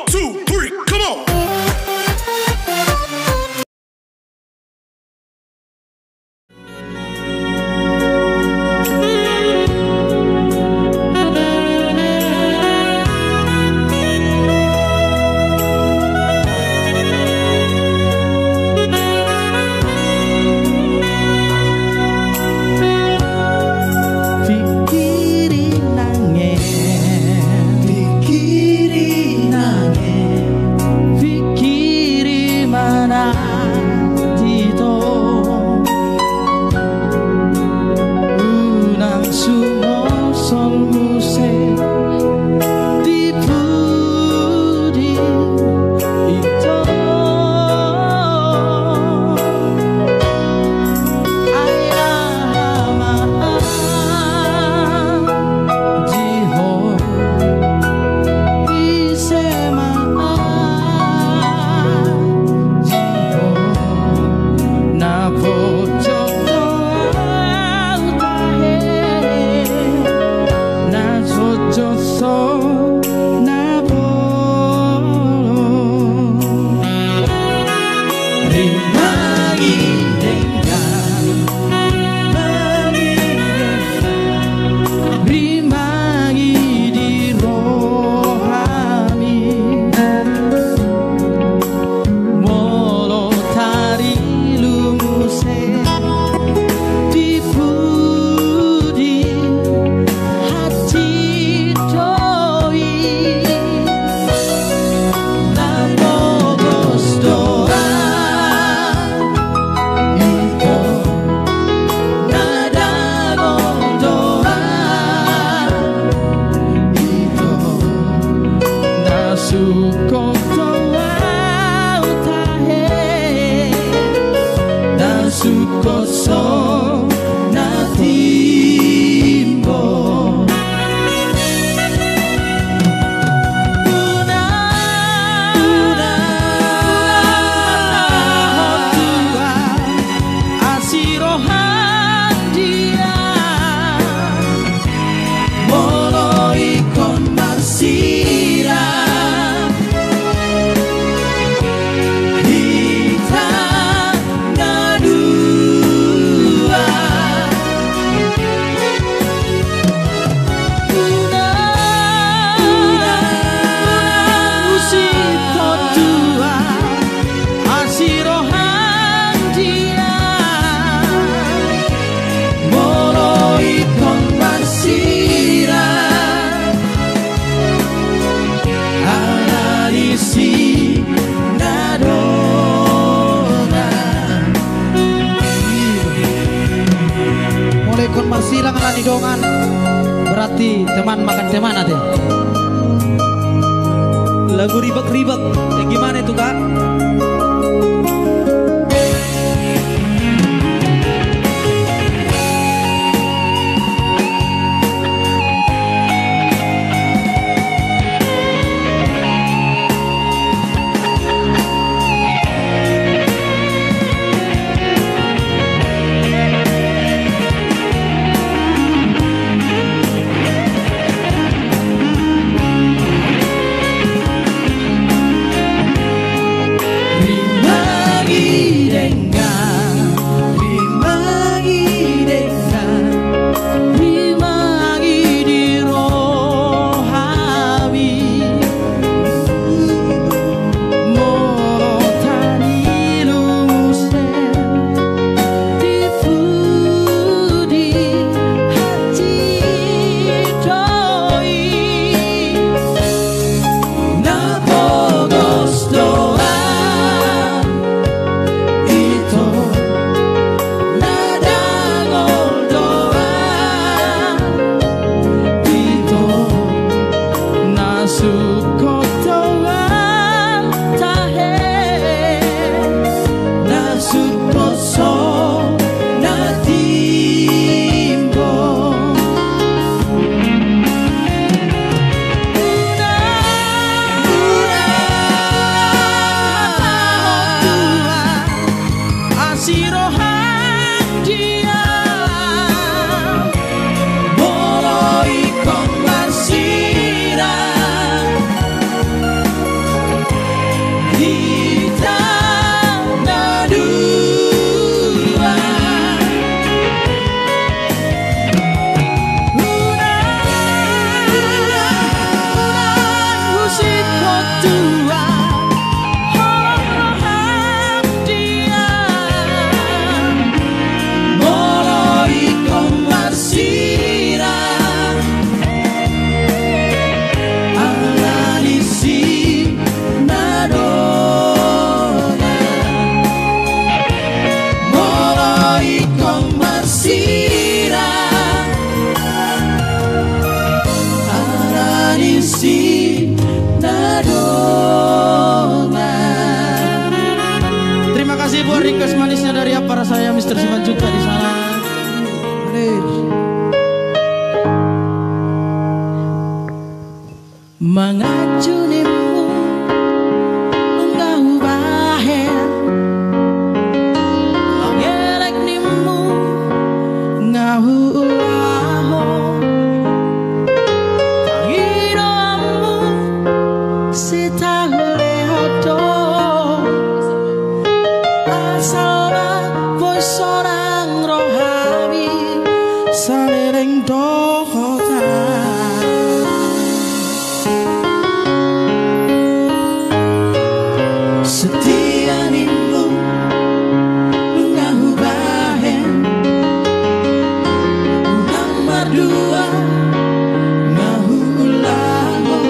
2, 3, come on. Dongan berarti teman makan teman ada. Lagu ribet-ribet gimana itu kak? Mr. Simanjunta di sana. Mengajunimu enggak bahen, mengereknimu enggak ulaho, panginomu sita lehoto, asal boy seorang rohani saling dohota. Setianimu ngahu bahen, nomor dua ngahu ulaho,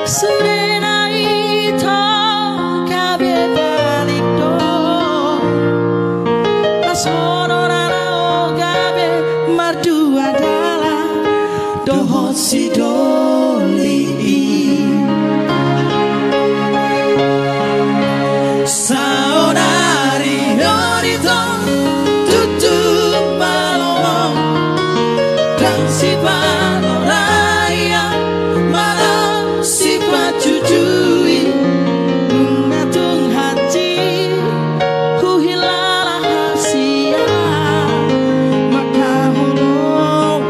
serena itu kabe balik do, asororana kabe mardua dala dohot si doli. Saonari yorito tutu malomong dan si panoraya malam si pacujui mengatung hati ku hilala hasia maka hulong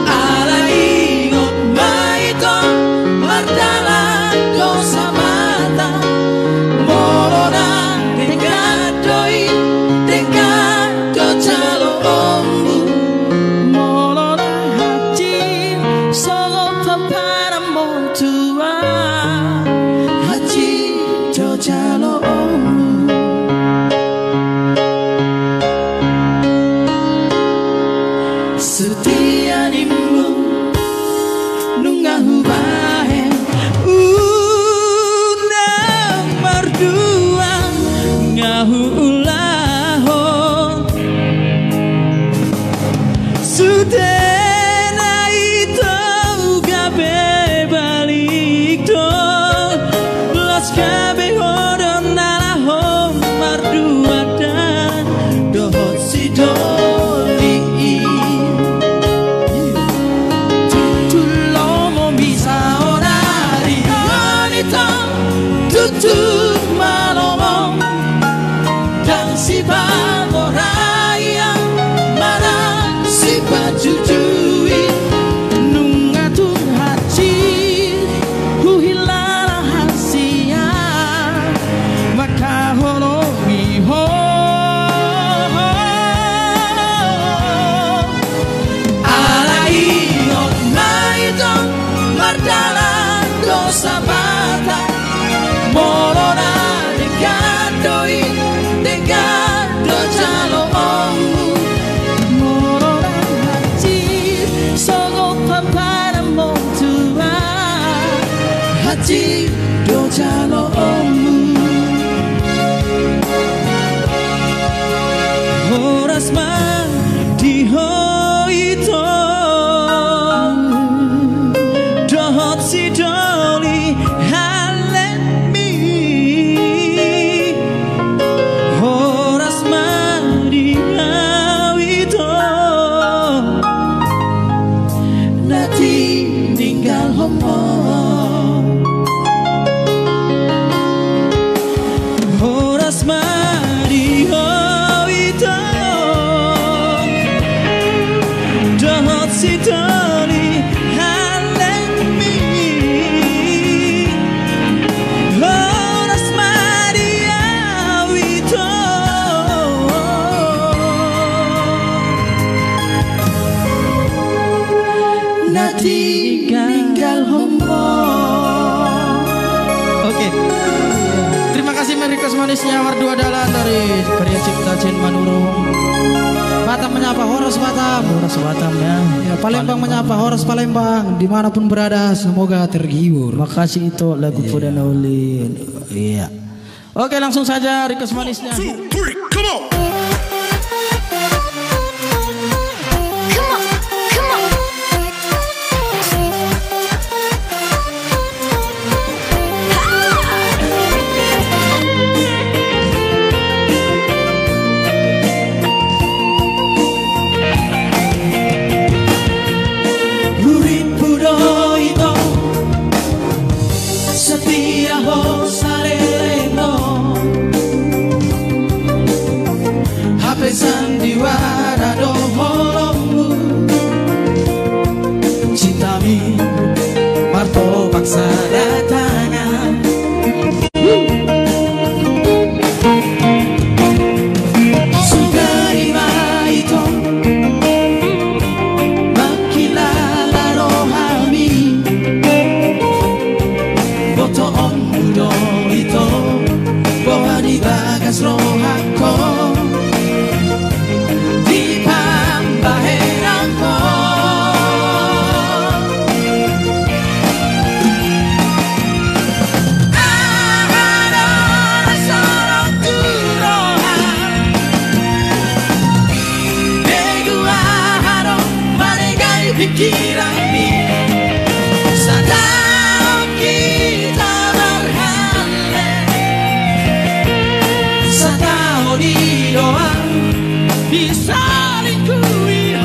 ala ingot maito dalam dosa mata morona dengadoi dengado calo ombu morona hati solo para montua hati do calo ombu setianimu nungahu bahen. Ngahu ulaho sudena itu gabe balik do las gabe hodon nalaho mardua dan dohot si doli tutulomo bisa orari wanita tutu malomong si panoraya mana si pacujui nungatung hati ku hilala hasia maka holomi ho ala ingot maito mardalan dosa bata morona dengadoi dengado calo ombu morona hati solo para montua hati do calo ombu horas man di hoito dohot si doli tinggal homo horas mari hoito dohot si doli halemi horas mari hoito tinggal homo. Oke. Terima kasih Merikas manisnya Mardua Dalan dari karya cipta Cin Manurung. Batam menyapa Horas Batam. Horas Batam ya. Palembang menyapa Horas Palembang dimanapun berada semoga terhibur. Makasih itu lagu Pudana Ulin. Iya. Oke langsung saja Rikas manisnya. 1, 2, 3, come on. pikiran mi sedang kita berhalai setahun di doa diselingkuhi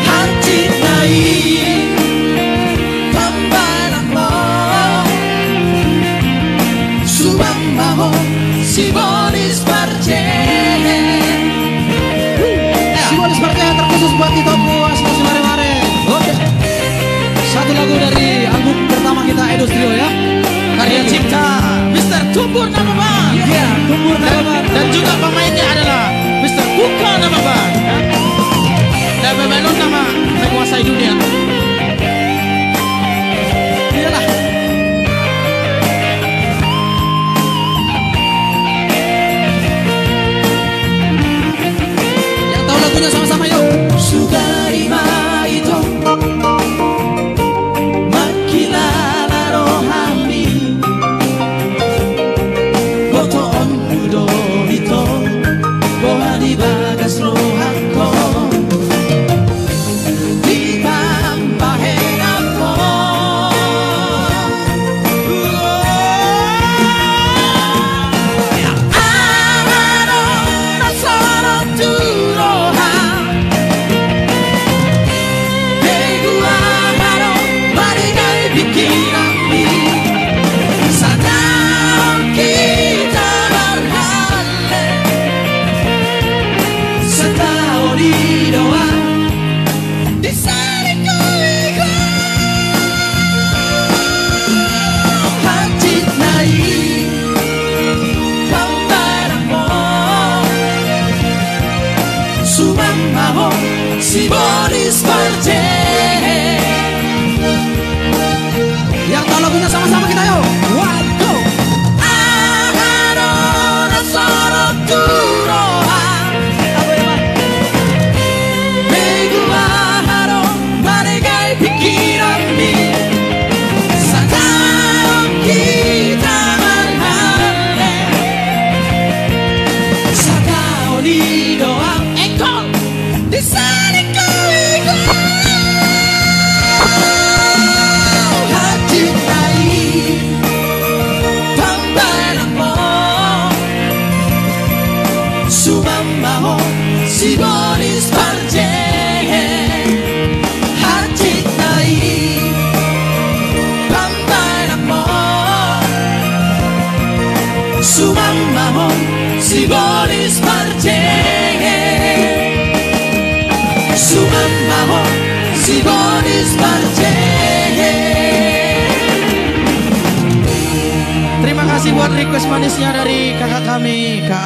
hati naik pembalangmu subang maho Sibolis Parce Sibolis Parce terkhusus buat Tito Puas masih mare-mare. Oke. Satu lagu dari album pertama kita Edo Trio ya. Karya cipta Mr. Tumbur nama band. Iya, Tumbur nama band. Dan juga pemainnya adalah Mr. Kuka nama band. Dan Bebenon nama menguasai dunia. Iyalah. Yang tahu lagunya sama-sama yuk. Sukarima itu makilala rohami Botoon udo itu boha di bagas rohako di pampahen ako Amano nasarap turoha Sibolis Parce. Yang tahu lagunya sama-sama kita yuk. One, go. Aharo nasoro turoha. Apa ya, Pak? Megu aharo manegai pikiran mi. Sadang kita berhalai. Sadao di doa engkol di sana. Sumambaho Sibolis Parce hati naik pambanakmo Sumambaho Sibolis Parce Sumambaho Sibolis Parce. Terima kasih buat request manisnya dari kakak kami Kak